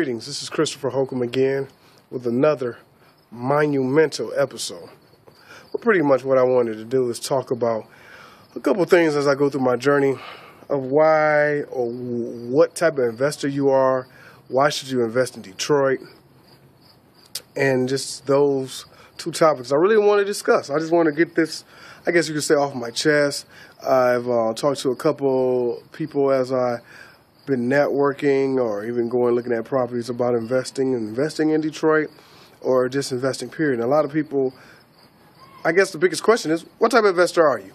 Greetings, this is Christopher Holcomb again with another monumental episode. Well, pretty much what I wanted to do is talk about a couple things as I go through my journey of why or what type of investor you are, why should you invest in Detroit, and just those two topics I really want to discuss. I just want to get this, I guess you could say, off my chest. I've talked to a couple people as I've been networking or even going looking at properties about investing in Detroit or just investing, period. And a lot of people, I guess the biggest question is, what type of investor are you?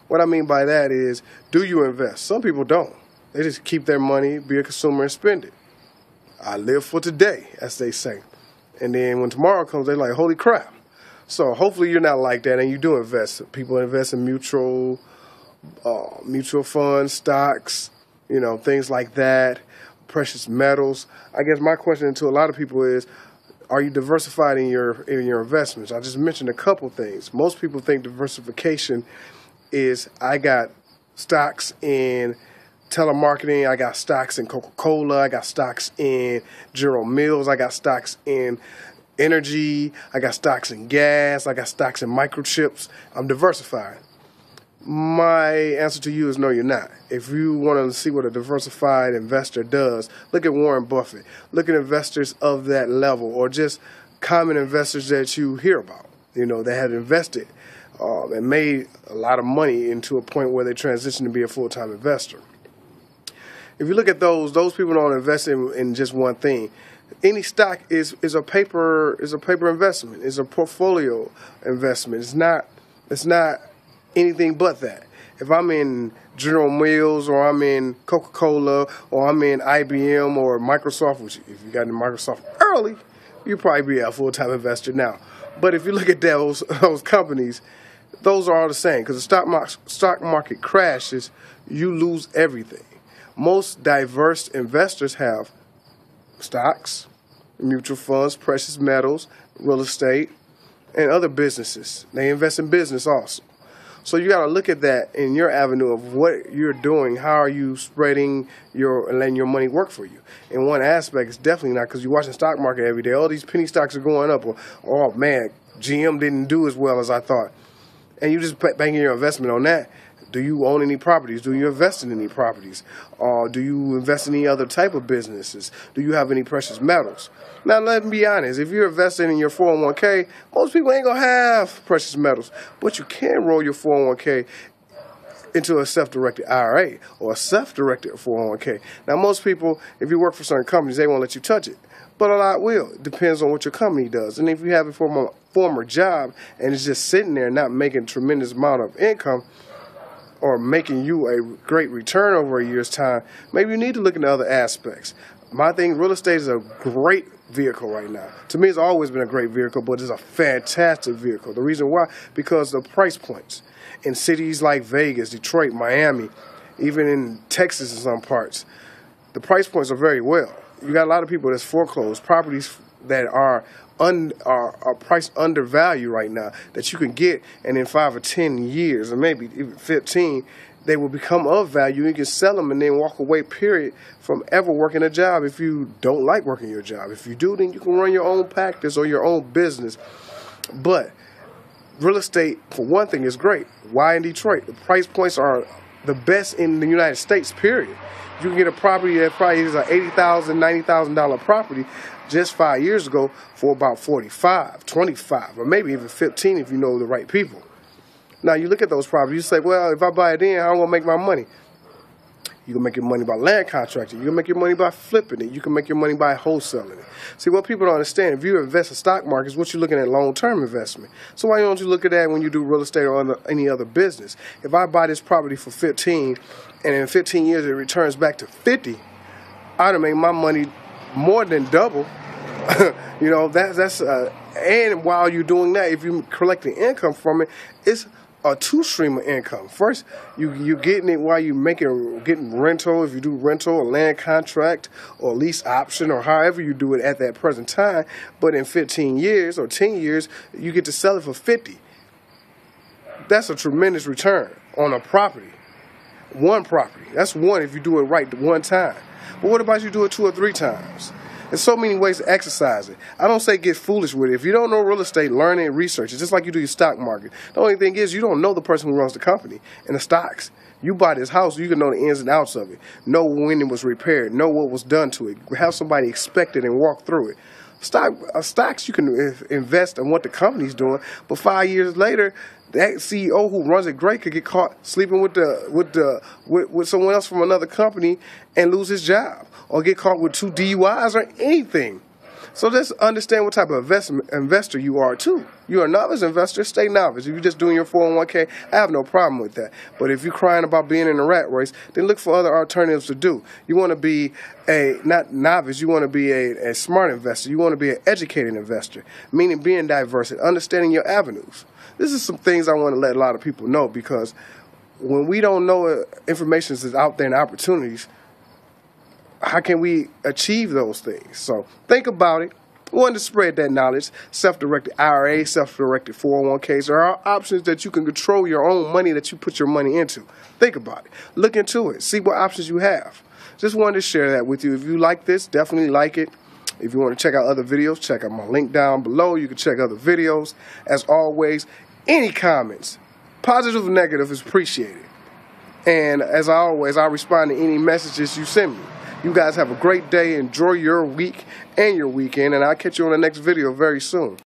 What I mean by that is, do you invest? Some people don't. They just keep their money, be a consumer, and spend it. I live for today, as they say. And then when tomorrow comes, they're like, holy crap. So hopefully you're not like that and you do invest. People invest in mutual funds, stocks, things like that, precious metals. I guess my question to a lot of people is, are you diversified in your investments? I just mentioned a couple things. Most people think diversification is, I got stocks in telemarketing, I got stocks in Coca-Cola, I got stocks in General Mills, I got stocks in energy, I got stocks in gas, I got stocks in microchips. I'm diversified. My answer to you is no, you're not. If you want to see what a diversified investor does, look at Warren Buffett. Look at investors of that level, or just common investors that you hear about, that have invested and made a lot of money into a point where they transition to be a full-time investor. If you look at those people don't invest in just one thing. Any stock is a paper investment. It's a portfolio investment. It's not anything but that. If I'm in General Mills or I'm in Coca-Cola or I'm in IBM or Microsoft, which if you got into Microsoft early, you'd probably be a full-time investor now. But if you look at those companies, those are all the same, because the stock market crashes, you lose everything. Most diverse investors have stocks, mutual funds, precious metals, real estate, and other businesses. They invest in business also. So you got to look at that in your avenue of what you're doing. How are you spreading and letting your money work for you? In one aspect, it's definitely not because you're watching the stock market every day. All these penny stocks are going up. Or, oh, man, GM didn't do as well as I thought. And you just banking your investment on that. Do you own any properties? Do you invest in any properties? Do you invest in any other type of businesses? Do you have any precious metals? Now, let me be honest. If you're investing in your 401k, most people ain't going to have precious metals. But you can roll your 401k into a self-directed IRA or a self-directed 401k. Now, most people, if you work for certain companies, they won't let you touch it. But a lot will. It depends on what your company does. And if you have a former job and it's just sitting there not making a tremendous amount of income, or making you a great return over a year's time, maybe you need to look into other aspects. My thing, real estate is a great vehicle right now. To me, it's always been a great vehicle, but it's a fantastic vehicle. The reason why, because of the price points. In cities like Vegas, Detroit, Miami, even in Texas in some parts, the price points are very well. You got a lot of people that's foreclosed, properties that are priced undervalued right now that you can get, and in 5 or 10 years, or maybe even 15, they will become of value. You can sell them and then walk away, period, from ever working a job if you don't like working your job. If you do, then you can run your own practice or your own business. But real estate, for one thing, is great. Why in Detroit? The price points are the best in the United States, period. You can get a property that probably is an $80,000, $90,000 property just 5 years ago for about 45, 25, or maybe even 15 if you know the right people. Now, you look at those properties, you say, well, if I buy it in, how am I going to make my money? You can make your money by land contracting. You can make your money by flipping it. You can make your money by wholesaling it. See, what people don't understand, if you invest in stock markets, what you're looking at long-term investment. So why don't you look at that when you do real estate or any other business? If I buy this property for 15, and in 15 years it returns back to 50, I'd have made my money more than double. And while you're doing that, if you're collecting income from it, it's a two-stream of income. First, you're getting it while you're getting rental, if you do rental, a land contract, or lease option, or however you do it at that present time. But in 15 years or 10 years, you get to sell it for 50. That's a tremendous return on a property. One property. That's one if you do it right one time. But what about you do it 2 or 3 times? There's so many ways to exercise it. I don't say get foolish with it. If you don't know real estate, learn it and research it. Just like you do your stock market. The only thing is you don't know the person who runs the company and the stocks. You buy this house, you can know the ins and outs of it. Know when it was repaired. Know what was done to it. Have somebody inspect it and walk through it. Stocks, you can invest in what the company's doing, but 5 years later, that CEO who runs it great could get caught sleeping with someone else from another company and lose his job, or get caught with 2 DUIs or anything. So just understand what type of investor you are too. You're a novice investor, stay novice. If you're just doing your 401k, I have no problem with that. But if you're crying about being in a rat race, then look for other alternatives to do. You want to be not novice, you want to be a smart investor. You want to be an educated investor, meaning being diverse and understanding your avenues. This is some things I want to let a lot of people know, because when we don't know information is out there and opportunities, how can we achieve those things? So think about it. We want to spread that knowledge. Self-directed IRA, self-directed 401ks are options that you can control your own money that you put your money into. Think about it. Look into it. See what options you have. Just wanted to share that with you. If you like this, definitely like it. If you want to check out other videos, check out my link down below. You can check other videos. As always, any comments, positive or negative, is appreciated. And as always, I'll respond to any messages you send me. You guys have a great day. Enjoy your week and your weekend, and I'll catch you on the next video very soon.